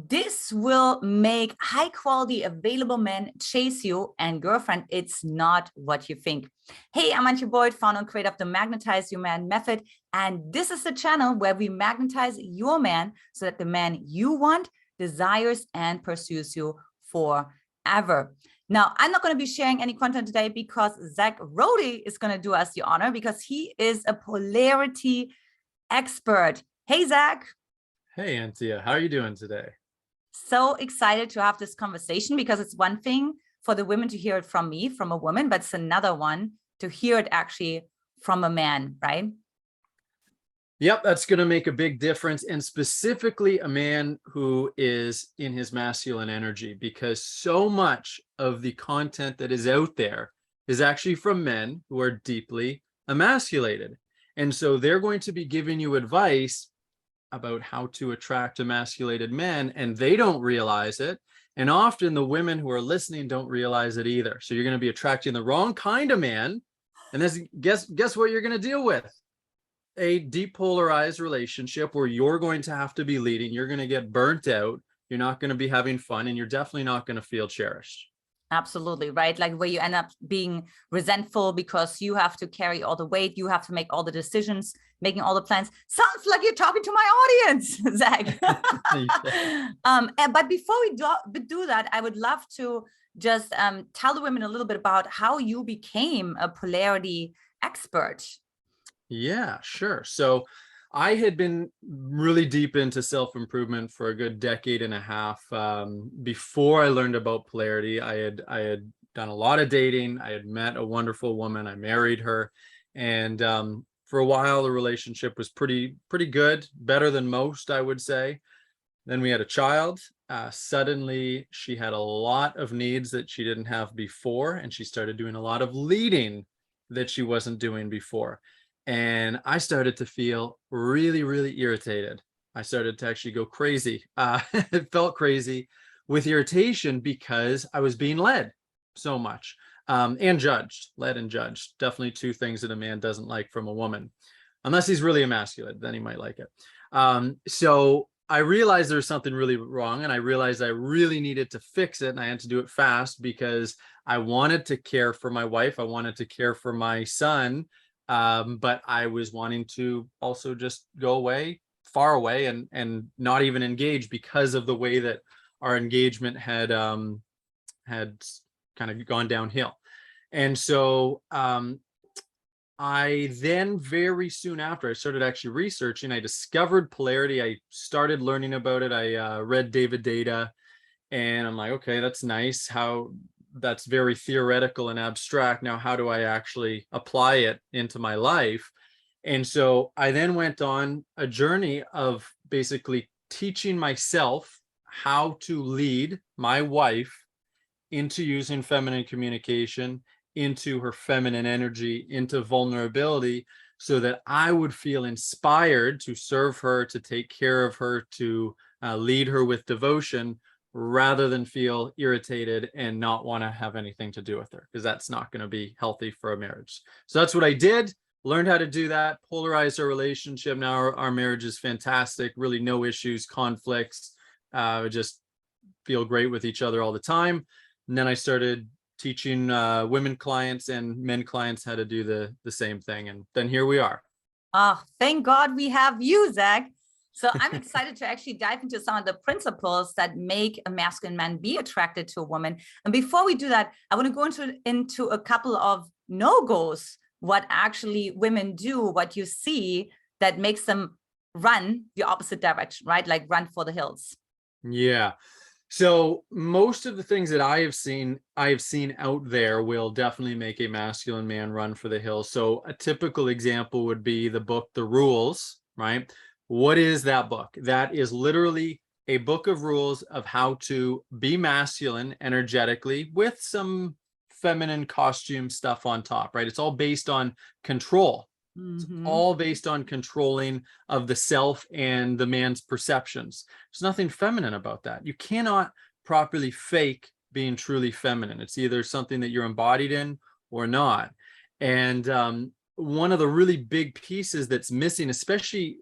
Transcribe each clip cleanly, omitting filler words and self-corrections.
This will make high quality available men chase you, and girlfriend, it's not what you think. Hey, I'm Antia, founder and creator of the Magnetize Your Man method. And this is the channel where we magnetize your man so that the man you want desires and pursues you forever. Now, I'm not going to be sharing any content today because Zach Roedde is going to do us the honor because he is a polarity expert. Hey, Zach. Hey, Antia, how are you doing today? So excited to have this conversation because it's one thing for the women to hear it from me, from a woman, but it's another one to hear it actually from a man, right? Yep, that's going to make a big difference, and specifically a man who is in his masculine energy, because so much of the content that is out there is actually from men who are deeply emasculated. And so they're going to be giving you advice about how to attract emasculated men, and they don't realize it. And often the women who are listening don't realize it either. So you're going to be attracting the wrong kind of man. And this, guess what you're going to deal with? A depolarized relationship where you're going to have to be leading. You're going to get burnt out. You're not going to be having fun, and you're definitely not going to feel cherished. Absolutely, right? Like where you end up being resentful because you have to carry all the weight, you have to make all the decisions, making all the plans. Sounds like you're talking to my audience, Zach. But before we do that, I would love to just tell the women a little bit about how you became a polarity expert. Yeah, sure. So I had been really deep into self-improvement for a good decade and a half. Before I learned about polarity, I had done a lot of dating. I had met a wonderful woman. I married her. And for a while, the relationship was pretty good, better than most, I would say. Then we had a child. Suddenly, she had a lot of needs that she didn't have before, and she started doing a lot of leading that she wasn't doing before. And I started to feel really irritated. I started to actually go crazy. It felt crazy with irritation because I was being led so much and judged, led and judged. Definitely two things that a man doesn't like from a woman, unless he's really emasculated, then he might like it. So I realized there was something really wrong, and I realized I really needed to fix it, and I had to do it fast because I wanted to care for my wife. I wanted to care for my son. But I was wanting to also just go away, far away, and not even engage because of the way that our engagement had kind of gone downhill. And so I then very soon after I started actually researching, I discovered polarity. I started learning about it. I read David Data, and I'm like, okay, that's nice. That's very theoretical and abstract. Now, how do I actually apply it into my life? And so I then went on a journey of basically teaching myself how to lead my wife into using feminine communication, into her feminine energy, into vulnerability, so that I would feel inspired to serve her, to take care of her, to lead her with devotion, rather than feel irritated and not want to have anything to do with her, because that's not going to be healthy for a marriage. So that's what I did, learned how to do that, polarized our relationship. Now our marriage is fantastic, really no issues, conflicts, just feel great with each other all the time. And then I started teaching women clients and men clients how to do the same thing. And then here we are. Oh, thank God we have you, Zach. So I'm excited to actually dive into some of the principles that make a masculine man be attracted to a woman. And before we do that, I want to go into a couple of no-goes, what actually women do, what you see that makes them run the opposite direction, right? Like run for the hills. Yeah. So most of the things that I have seen out there will definitely make a masculine man run for the hills. So a typical example would be the book, The Rules, right? What is that book? That is literally a book of rules of how to be masculine energetically with some feminine costume stuff on top, right? It's all based on control. It's all based on controlling of the self and the man's perceptions. There's nothing feminine about that. You cannot properly fake being truly feminine. It's either something that you're embodied in or not. And one of the really big pieces that's missing, especially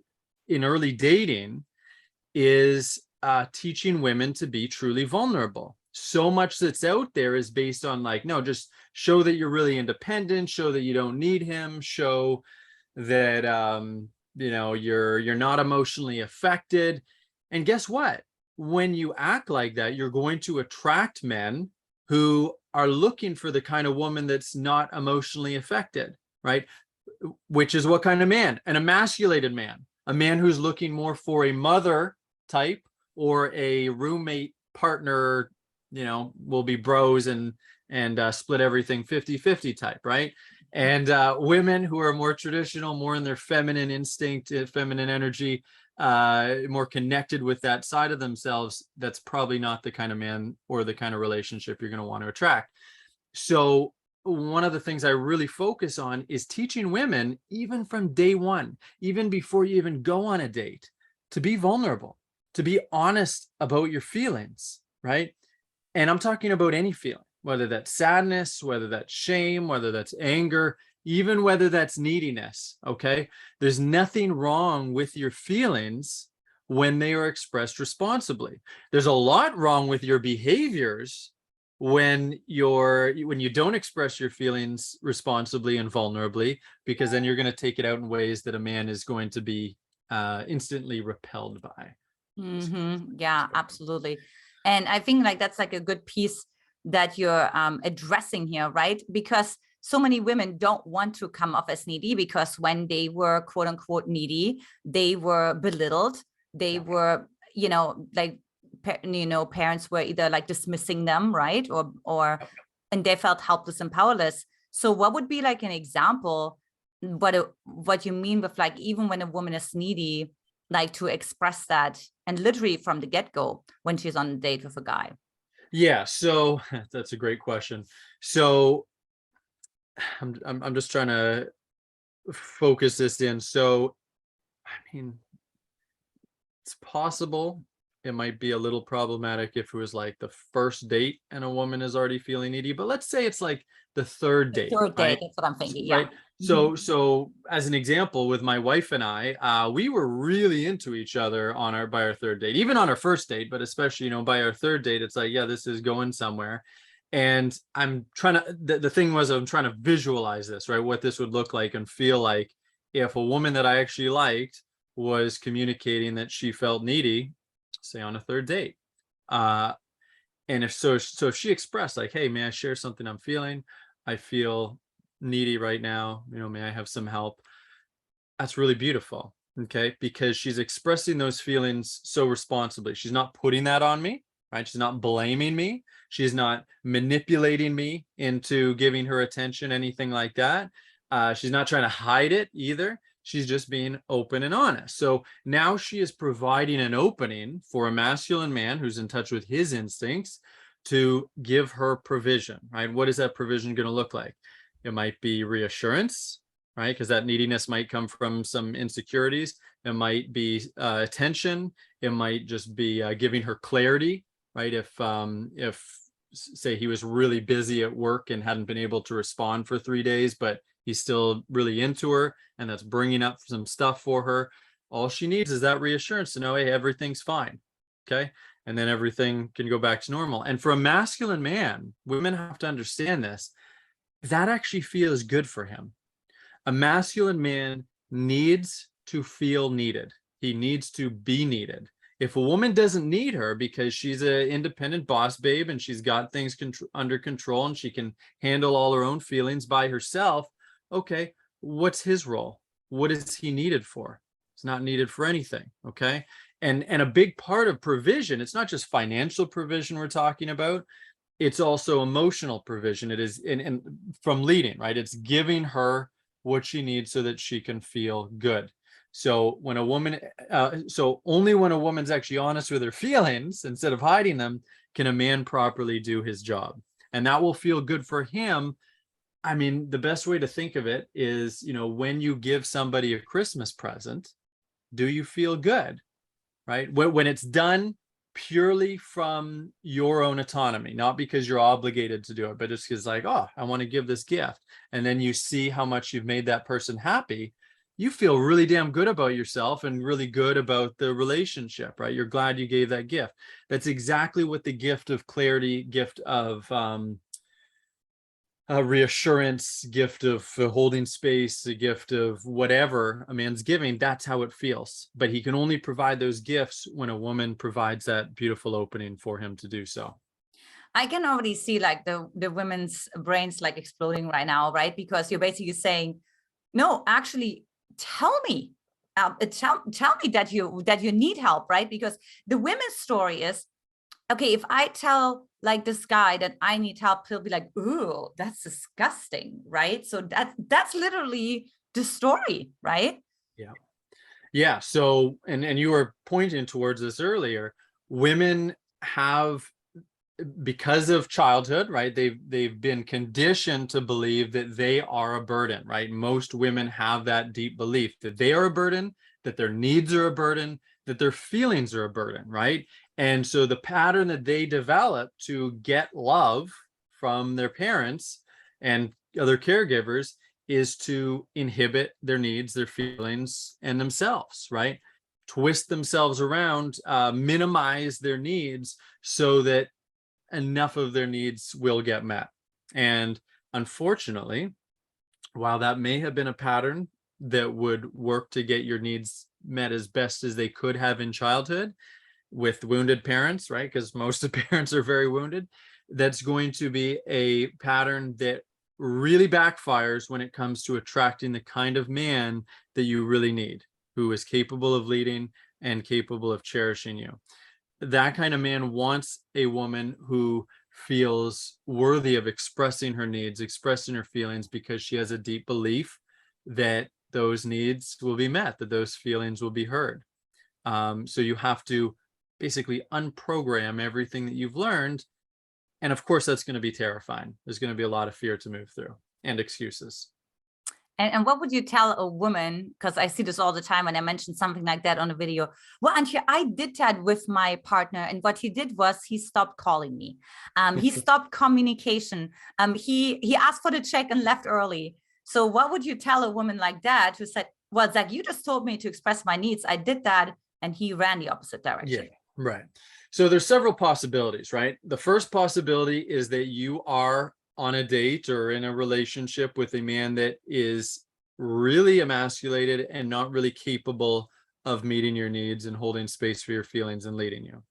in early dating, is teaching women to be truly vulnerable. So much that's out there is based on like, no, just show that you're really independent, show that you don't need him, show that you're not emotionally affected. And guess what? When you act like that, you're going to attract men who are looking for the kind of woman that's not emotionally affected, right? Which is what kind of man? An emasculated man, a man who's looking more for a mother type or a roommate partner, will be bros and split everything 50-50 type, right? And women who are more traditional, more in their feminine instinct, feminine energy, more connected with that side of themselves, that's probably not the kind of man or the kind of relationship you're going to want to attract. So one of the things I really focus on is teaching women, even from day one, even before you even go on a date, to be vulnerable, to be honest about your feelings, right? And I'm talking about any feeling, whether that's sadness, whether that's shame, whether that's anger, even whether that's neediness, okay? There's nothing wrong with your feelings when they are expressed responsibly. There's a lot wrong with your behaviors when you don't express your feelings responsibly and vulnerably, because then you're going to take it out in ways that a man is going to be instantly repelled by. Yeah, absolutely. And I think like that's like a good piece that you're addressing here, right? Because so many women don't want to come off as needy, because when they were quote unquote needy, they were belittled. They were, like, parents were either like dismissing them, right? And they felt helpless and powerless. So what would be like an example, what you mean with like, even when a woman is needy, like to express that, and literally from the get-go when she's on a date with a guy? Yeah, so that's a great question. So I'm just trying to focus this in. So, I mean, it's possible it might be a little problematic if it was like the first date and a woman is already feeling needy, but let's say it's like the third date, Third date, right? that's what I'm thinking. Right. Yeah. So as an example, with my wife and I, we were really into each other by our third date, even on our first date, but especially, by our third date, it's like, yeah, this is going somewhere. And I'm trying to, the thing was, I'm trying to visualize this, right? What this would look like and feel like if a woman that I actually liked was communicating that she felt needy, say on a third date. And if if she expressed like, hey, may I share something I'm feeling? I feel needy right now. May I have some help? That's really beautiful. Okay. Because she's expressing those feelings so responsibly. She's not putting that on me, right? She's not blaming me. She's not manipulating me into giving her attention, anything like that. She's not trying to hide it either. She's just being open and honest. So now she is providing an opening for a masculine man who's in touch with his instincts to give her provision, right? What is that provision going to look like? It might be reassurance, right? Because that neediness might come from some insecurities. It might be attention. It might just be giving her clarity, right? If say he was really busy at work and hadn't been able to respond for 3 days, but he's still really into her, and that's bringing up some stuff for her. All she needs is that reassurance to know, hey, everything's fine. Okay. And then everything can go back to normal. And for a masculine man, women have to understand this, that actually feels good for him. A masculine man needs to feel needed. He needs to be needed. If a woman doesn't need her because she's an independent boss babe and she's got things under control and she can handle all her own feelings by herself, okay, what's his role? What is he needed for? It's not needed for anything, okay? And a big part of provision, it's not just financial provision we're talking about, it's also emotional provision. It is and from leading, right? It's giving her what she needs so that she can feel good. So when a woman, so only when a woman's actually honest with her feelings instead of hiding them, can a man properly do his job. And that will feel good for him. I mean, the best way to think of it is, when you give somebody a Christmas present, do you feel good, right? When it's done purely from your own autonomy, not because you're obligated to do it, but just because like, oh, I want to give this gift. And then you see how much you've made that person happy. you feel really damn good about yourself and really good about the relationship, right? You're glad you gave that gift. That's exactly what the gift of clarity, gift of a reassurance, gift of holding space, a gift of whatever a man's giving, that's how it feels. But he can only provide those gifts when a woman provides that beautiful opening for him to do so. I can already see like the women's brains like exploding right now, right? Because you're basically saying, no, actually tell me, tell me that you need help, right? Because the women's story is, okay, if I tell like this guy that I need help, he'll be like, ooh, that's disgusting, right? So that's literally the story, right? Yeah. Yeah. So, and you were pointing towards this earlier, women have, because of childhood, right? They've been conditioned to believe that they are a burden, right? Most women have that deep belief that they are a burden, that their needs are a burden, that their feelings are a burden, right? And so the pattern that they develop to get love from their parents and other caregivers is to inhibit their needs, their feelings, and themselves, right? Twist themselves around, minimize their needs so that enough of their needs will get met. And unfortunately, while that may have been a pattern that would work to get your needs met as best as they could have in childhood with wounded parents, right? Because most of the parents are very wounded. That's going to be a pattern that really backfires when it comes to attracting the kind of man that you really need, who is capable of leading and capable of cherishing you. That kind of man wants a woman who feels worthy of expressing her needs, expressing her feelings, because she has a deep belief that those needs will be met, that those feelings will be heard. So you have to basically unprogram everything that you've learned. And of course, that's going to be terrifying. There's going to be a lot of fear to move through and excuses. And what would you tell a woman? Because I see this all the time when I mention something like that on a video. Well, Antia, I did that with my partner. And what he did was he stopped calling me. He stopped communication. He asked for the check and left early. So what would you tell a woman like that who said, well, Zach, you just told me to express my needs. I did that. And he ran the opposite direction. Yeah, right. So there's several possibilities, right? The first possibility is that you are on a date or in a relationship with a man that is really emasculated and not really capable of meeting your needs and holding space for your feelings and leading you.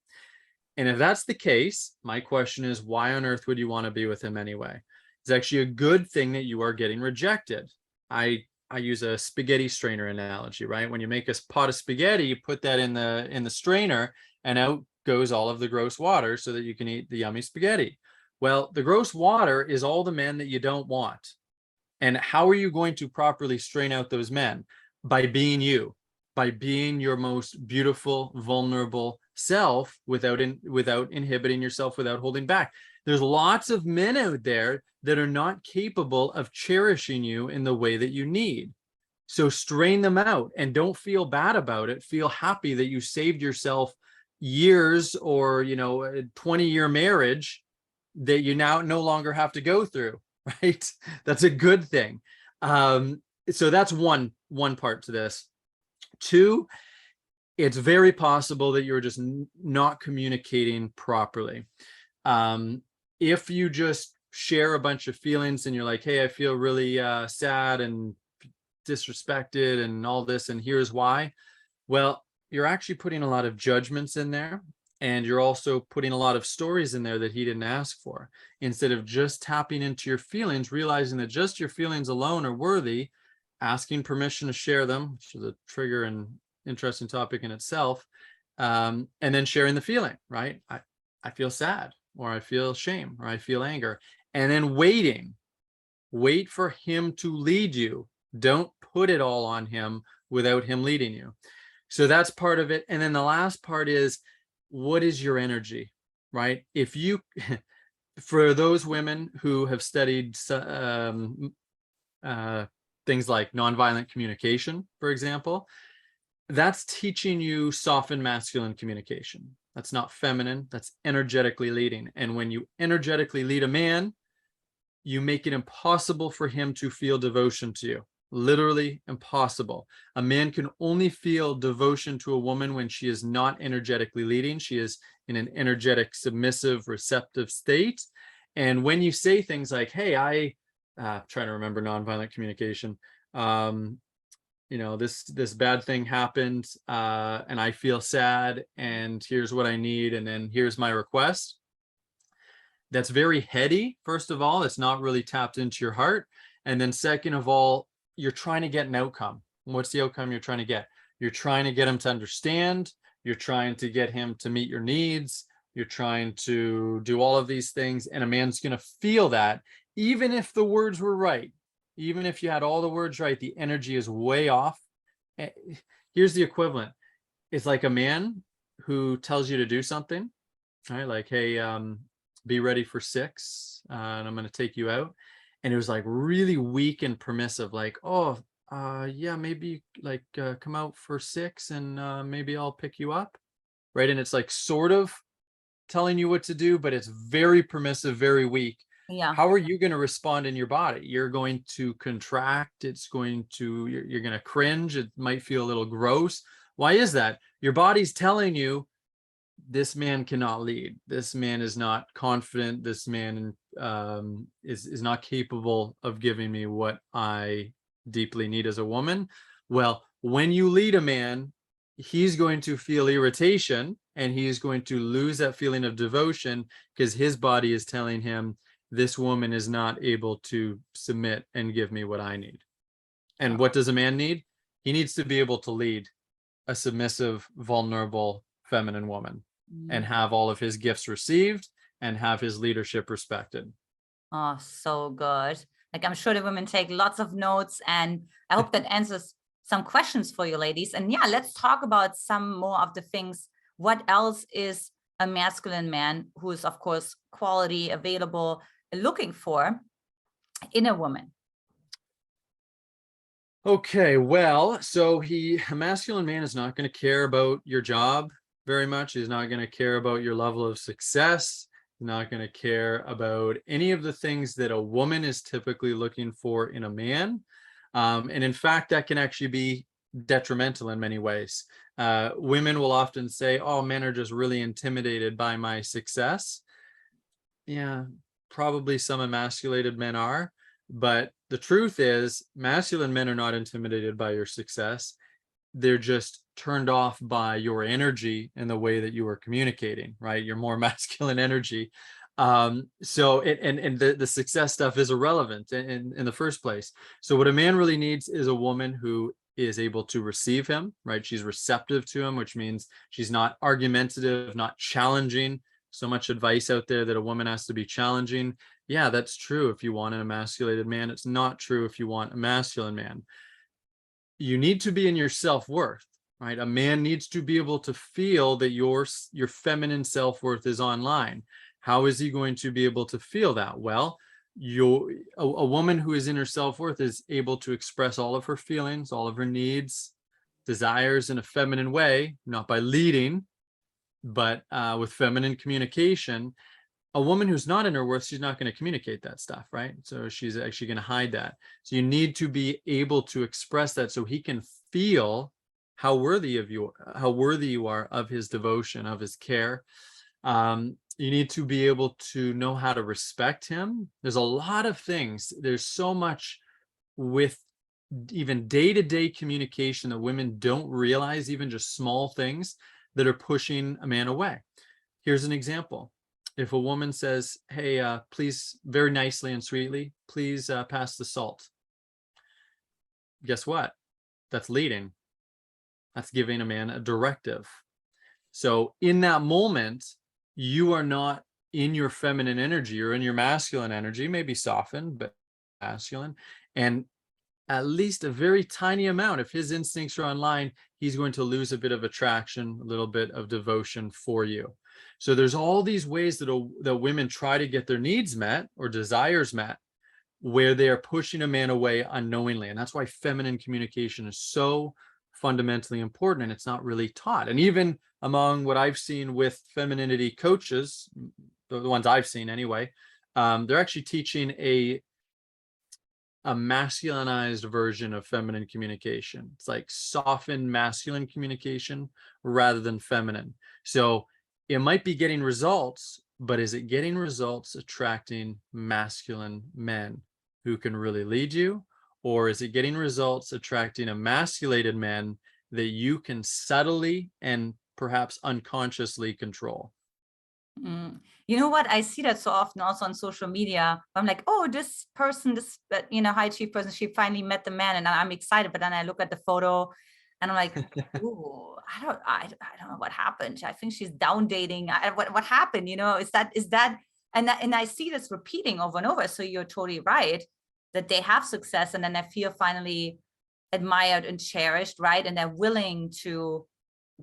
And if that's the case, my question is, why on earth would you want to be with him anyway? It's actually a good thing that you are getting rejected. I use a spaghetti strainer analogy, right? When you make a pot of spaghetti, you put that in the strainer and out goes all of the gross water so that you can eat the yummy spaghetti. Well, the gross water is all the men that you don't want. And how are you going to properly strain out those men? By being you, by being your most beautiful, vulnerable self without inhibiting yourself, without holding back. There's lots of men out there that are not capable of cherishing you in the way that you need. So strain them out and don't feel bad about it. Feel happy that you saved yourself years or, a 20-year marriage that you now no longer have to go through, right? That's a good thing. So that's one part to this. Two, it's very possible that you're just not communicating properly. If you just share a bunch of feelings and you're like, hey, I feel really sad and disrespected and all this, and here's why. Well, you're actually putting a lot of judgments in there, and you're also putting a lot of stories in there that he didn't ask for. Instead of just tapping into your feelings, realizing that just your feelings alone are worthy, asking permission to share them, which is a trigger and interesting topic in itself, and then sharing the feeling, right? I feel sad, or I feel shame, or I feel anger, and then wait for him to lead you. Don't put it all on him without him leading you. So that's part of it. And then the last part is, what is your energy, right? If you, for those women who have studied things like nonviolent communication, for example, that's teaching you softened masculine communication. That's not feminine, that's energetically leading. And when you energetically lead a man, you make it impossible for him to feel devotion to you. literally impossible. A man can only feel devotion to a woman when she is not energetically leading. She is in an energetic, submissive, receptive state. And when you say things like, hey, trying to remember nonviolent communication, this bad thing happened, and I feel sad, and here's what I need, and then here's my request. That's very heady. First of all, it's not really tapped into your heart. And then second of all, you're trying to get an outcome. What's the outcome you're trying to get? You're trying to get him to understand. You're trying to get him to meet your needs. You're trying to do all of these things. And a man's going to feel that, even if the words were right, even if you had all the words right, the energy is way off. Here's the equivalent. It's like a man who tells you to do something, right? Like, hey, be ready for 6, and I'm going to take you out. And it was like really weak and permissive, like, oh, yeah, maybe like come out for 6 and maybe I'll pick you up. Right. And it's like sort of telling you what to do, but it's very permissive, very weak. Yeah. How are you going to respond in your body? You're going to contract. You're going to cringe. It might feel a little gross. Why is that? Your body's telling you, this man cannot lead. This man is not confident. This man is not capable of giving me what I deeply need as a woman. Well, when you lead a man, he's going to feel irritation, and he's going to lose that feeling of devotion because his body is telling him, this woman is not able to submit and give me what I need. And what does a man need? He needs to be able to lead a submissive, vulnerable, feminine woman and have all of his gifts received and have his leadership respected. Oh, so good. Like, I'm sure the women take lots of notes, and I hope that answers some questions for you ladies. And yeah, let's talk about some more of the things. What else is a masculine man who is, of course, quality, available, looking for in a woman? Okay, well, so a masculine man is not going to care about your job very much. He's not going to care about your level of success. He's not going to care about any of the things that a woman is typically looking for in a man. And in fact, that can actually be detrimental in many ways. Women will often say, oh, men are just really intimidated by my success. Yeah, probably some emasculated men are. But the truth is, masculine men are not intimidated by your success. They're just turned off by your energy and the way that you are communicating, right? Your more masculine energy. So the success stuff is irrelevant in the first place. So what a man really needs is a woman who is able to receive him, right? She's receptive to him, which means she's not argumentative, not challenging. So much advice out there that a woman has to be challenging. Yeah, that's true if you want an emasculated man. It's not true if you want a masculine man. You need to be in your self-worth, right? A man needs to be able to feel that your feminine self-worth is online. How is he going to be able to feel that? Well, a woman who is in her self-worth is able to express all of her feelings, all of her needs, desires in a feminine way, not by leading, but with feminine communication. A woman who's not in her worth, she's not going to communicate that stuff, right? So she's actually going to hide that. So you need to be able to express that so he can feel how worthy you are of his devotion, of his care. You need to be able to know how to respect him. There's a lot of things. There's so much with even day-to-day communication that women don't realize, even just small things that are pushing a man away. Here's an example. If a woman says, hey, please, very nicely and sweetly, please pass the salt. Guess what? That's leading. That's giving a man a directive. So in that moment, you are not in your feminine energy, you're in your masculine energy, maybe softened, but masculine. And at least a very tiny amount, if his instincts are online, he's going to lose a bit of attraction, a little bit of devotion for you. So there's all these ways that women try to get their needs met or desires met, where they are pushing a man away unknowingly. And that's why feminine communication is so fundamentally important, and it's not really taught. And even among what I've seen with femininity coaches, the ones I've seen anyway, they're actually teaching a masculinized version of feminine communication. It's like softened masculine communication rather than feminine. So it might be getting results, but is it getting results attracting masculine men who can really lead you? Or is it getting results attracting emasculated men that you can subtly and perhaps unconsciously control? You know what? I see that so often also on social media. I'm like, oh, this person, this, high chief person, she finally met the man, and I'm excited. But then I look at the photo, and I'm like, oh, I don't know what happened. I think she's down dating. What happened? Is that, and I see this repeating over and over. So you're totally right that they have success, and then they feel finally admired and cherished, right? And they're willing to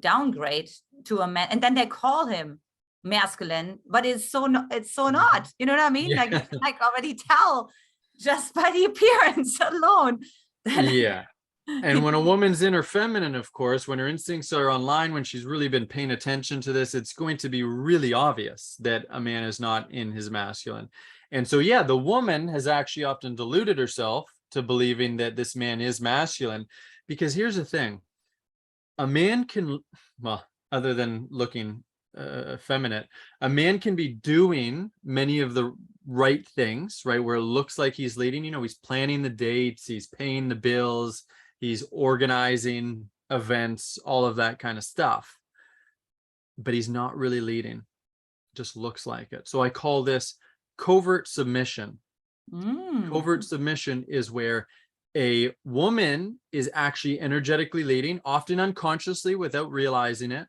downgrade to a man, and then they call him masculine, but it's so not, you know what I mean? Like, you can like already tell just by the appearance alone. Yeah. And when a woman's in her feminine, of course, when her instincts are online, when she's really been paying attention to this, it's going to be really obvious that a man is not in his masculine. And so, yeah, the woman has actually often deluded herself to believing that this man is masculine, because here's the thing. A man can, well, other than looking effeminate, a man can be doing many of the right things, right? Where it looks like he's leading, he's planning the dates, he's paying the bills, he's organizing events, all of that kind of stuff. But he's not really leading. It just looks like it. So I call this covert submission. Covert submission is where a woman is actually energetically leading, often unconsciously without realizing it.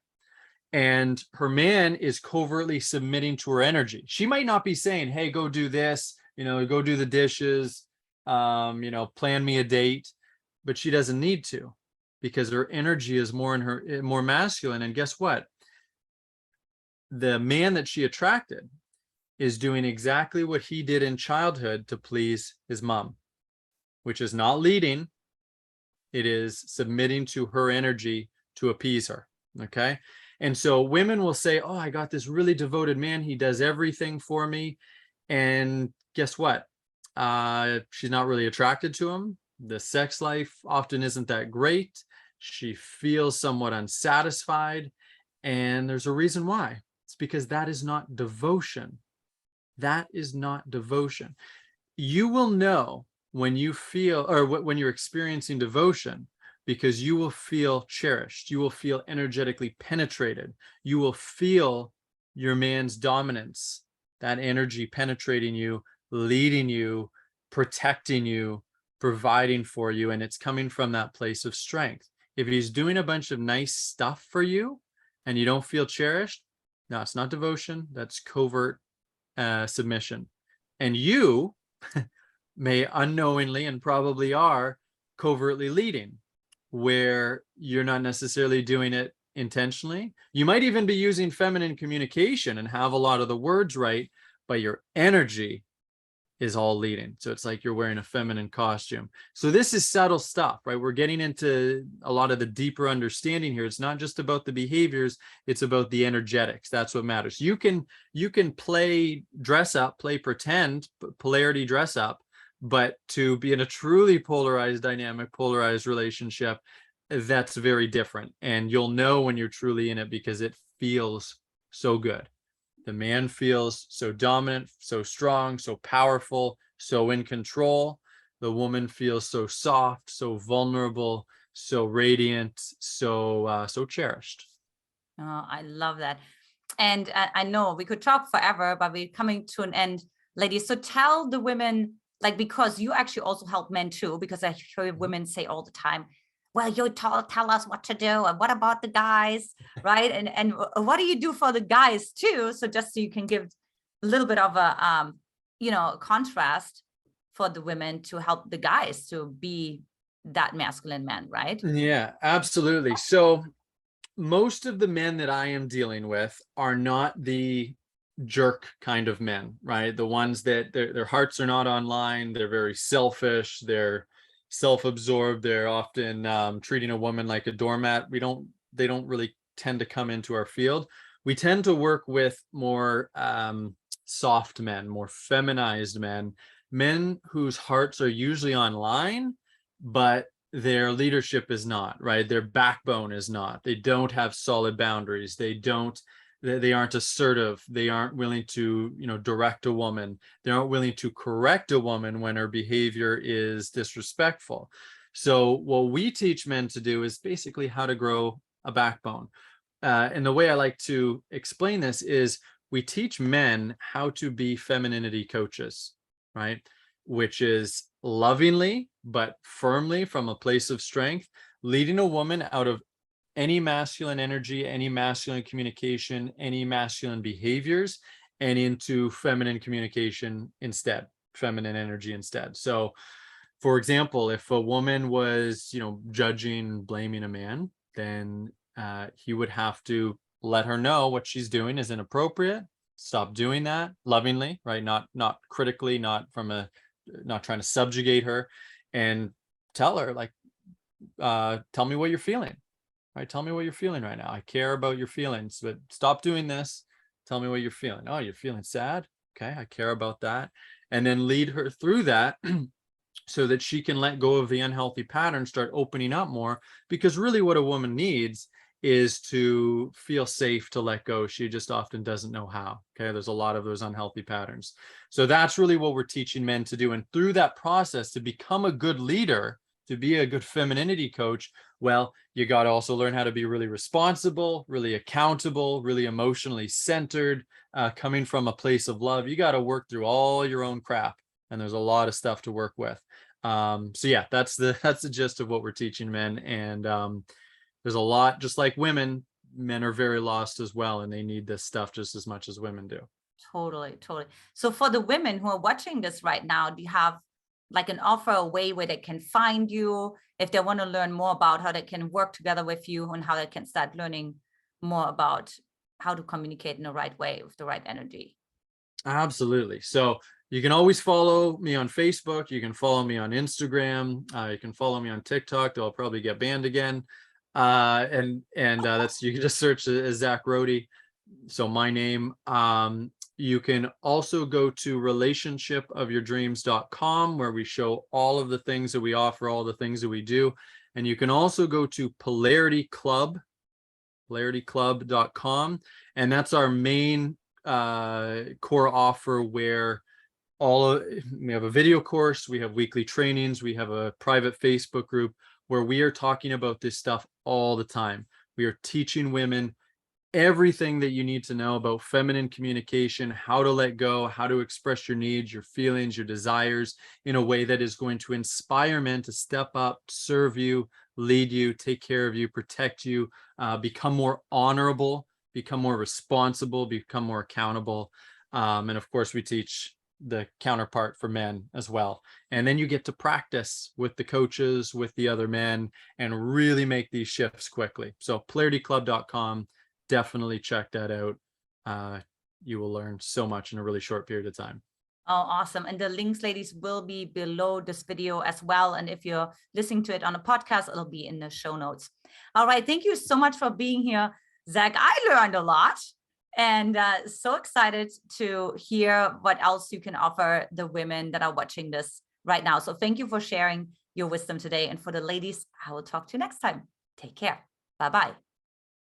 And her man is covertly submitting to her energy. She might not be saying, hey, go do this, go do the dishes, plan me a date, but she doesn't need to, because her energy is more masculine. And guess what? The man that she attracted is doing exactly what he did in childhood to please his mom, which is not leading. It is submitting to her energy to appease her. Okay. And so women will say, oh, I got this really devoted man. He does everything for me. And guess what? She's not really attracted to him. The sex life often isn't that great. She feels somewhat unsatisfied. And there's a reason why. It's because that is not devotion. That is not devotion. You will know when you feel, or when you're experiencing devotion, because you will feel cherished. You will feel energetically penetrated. You will feel your man's dominance, that energy penetrating you, leading you, protecting you, providing for you. And it's coming from that place of strength. If he's doing a bunch of nice stuff for you and you don't feel cherished, no, it's not devotion. That's covert submission. And you may unknowingly, and probably are, covertly leading, where you're not necessarily doing it intentionally. You might even be using feminine communication and have a lot of the words right, but your energy is all leading. So it's like you're wearing a feminine costume. So this is subtle stuff, right? We're getting into a lot of the deeper understanding here. It's not just about the behaviors, it's about the energetics. That's what matters. You can play dress up, play pretend, polarity dress up, but to be in a truly polarized dynamic, polarized relationship, that's very different. And you'll know when you're truly in it, because it feels so good. The man feels so dominant, so strong, so powerful, so in control. The woman feels so soft, so vulnerable, so radiant, so cherished. Oh, I love that. And I know we could talk forever, but we're coming to an end, ladies. So tell the women, like, because you actually also help men too, because I hear women say all the time, well, you tell us what to do, and what about the guys, right? And what do you do for the guys too? So just so you can give a little bit of a contrast for the women to help the guys to be that masculine man, right? Yeah, absolutely. So most of the men that I am dealing with are not the jerk kind of men, right? The ones that their hearts are not online. They're very selfish. They're self-absorbed. They're often treating a woman like a doormat. They don't really tend to come into our field. We tend to work with more soft men, more feminized men men whose hearts are usually online, but their leadership is not, right? Their backbone is not. They don't have solid boundaries. They aren't assertive. They aren't willing to, direct a woman. They aren't willing to correct a woman when her behavior is disrespectful. So what we teach men to do is basically how to grow a backbone. And the way I like to explain this is we teach men how to be femininity coaches, right? Which is lovingly, but firmly from a place of strength, leading a woman out of any masculine energy, any masculine communication, any masculine behaviors, and into feminine communication instead, feminine energy instead. So, for example, if a woman was, judging, blaming a man, then he would have to let her know what she's doing is inappropriate. Stop doing that lovingly, right? Not critically, not trying to subjugate her, and tell her, like, tell me what you're feeling, right? Tell me what you're feeling right now. I care about your feelings, but stop doing this. Tell me what you're feeling. Oh, you're feeling sad? Okay, I care about that. And then lead her through that so that she can let go of the unhealthy pattern, start opening up more, because really what a woman needs is to feel safe to let go. She just often doesn't know how. Okay, there's a lot of those unhealthy patterns. So that's really what we're teaching men to do. And through that process, to become a good leader, to be a good femininity coach, well, you got to also learn how to be really responsible, really accountable, really emotionally centered, coming from a place of love. You got to work through all your own crap, and there's a lot of stuff to work with. So yeah, that's the gist of what we're teaching men. And there's a lot, just like women, men are very lost as well, and they need this stuff just as much as women do. Totally, totally. So for the women who are watching this right now, do you have like an offer, a way where they can find you if they want to learn more about how they can work together with you and how they can start learning more about how to communicate in the right way with the right energy? Absolutely. So you can always follow me on Facebook. You can follow me on Instagram. You can follow me on TikTok, though I'll probably get banned again. That's, you can just search as Zach Roedde. So my name. You can also go to relationshipofyourdreams.com, where we show all of the things that we offer, all the things that we do. And you can also go to Polarity Club, polarityclub.com. And that's our main core offer, where we have a video course, we have weekly trainings, we have a private Facebook group where we are talking about this stuff all the time. We are teaching women everything that you need to know about feminine communication, how to let go, how to express your needs, your feelings, your desires in a way that is going to inspire men to step up, serve you, lead you, take care of you, protect you, become more honorable, become more responsible, become more accountable. And of course, we teach the counterpart for men as well. And then you get to practice with the coaches, with the other men, and really make these shifts quickly. So polarityclub.com, definitely check that out. You will learn so much in a really short period of time. Oh, awesome. And the links, ladies, will be below this video as well. And if you're listening to it on a podcast, it'll be in the show notes. All right. Thank you so much for being here, Zach. I learned a lot, and so excited to hear what else you can offer the women that are watching this right now. So thank you for sharing your wisdom today. And for the ladies, I will talk to you next time. Take care. Bye-bye.